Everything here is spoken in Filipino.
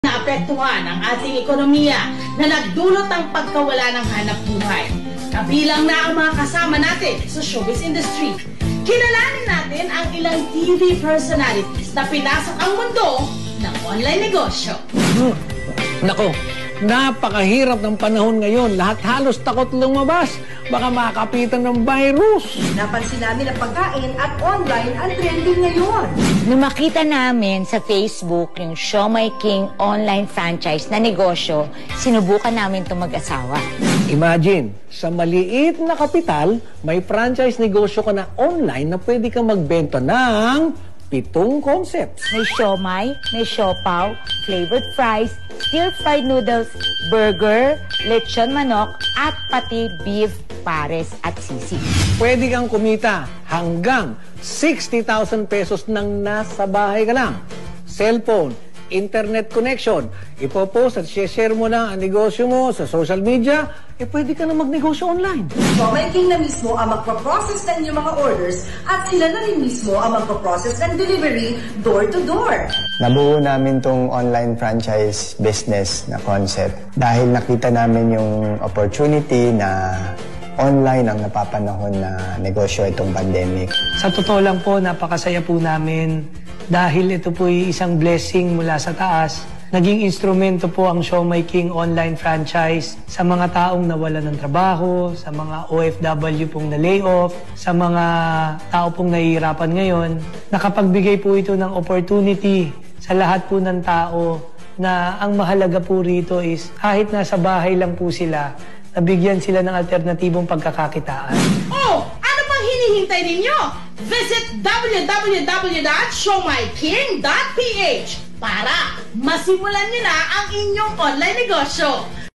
Naapektuhan ang ating ekonomiya na nagdulot ng pagkawala ng hanap buhay. Kabilang na ang mga kasama natin sa showbiz industry. Kilalanin natin ang ilang TV personalities na pinasok ang mundo ng online negosyo. Nako, napakahirap ng panahon ngayon. Lahat halos takot lumabas. Baka makapitan ng virus. Napansin namin ang pagkain at online ang trending ngayon. Nung makita namin sa Facebook yung Siomai King online franchise na negosyo, sinubukan namin itong mag-asawa. Imagine, sa maliit na kapital, may franchise negosyo ka na online na pwede kang magbenta ng 7 concepts. May siomai, may siopaw, flavored fries, stir-fried noodles, burger, lechon manok, at pati beef pares at sisig. Pwede kang kumita hanggang 60,000 pesos nang nasa bahay ka lang. Cellphone, internet connection, ipopost at share mo na ang negosyo mo sa social media, pwede ka na magnegosyo online. Siomai King na mismo ang magpa-process ng inyong mga orders at sila na rin mismo ang magpa-process ng delivery door-to-door. Nabuo namin tong online franchise business na concept dahil nakita namin yung opportunity na online ang napapanahon na negosyo itong pandemic. Sa totoo lang po, napakasaya po namin dahil ito po ay isang blessing mula sa taas. Naging instrumento po ang Siomai King online franchise sa mga taong nawalan ng trabaho, sa mga OFW pong na-layoff, sa mga tao pong nahihirapan ngayon. Nakapagbigay po ito ng opportunity sa lahat po ng tao na ang mahalaga po rito is kahit nasa bahay lang po sila, nabigyan sila ng alternatibong pagkakakitaan. Oh, ano pang hinihintay ninyo? Visit www.siomaiking.ph para masimulan nyo na ang inyong online negosyo.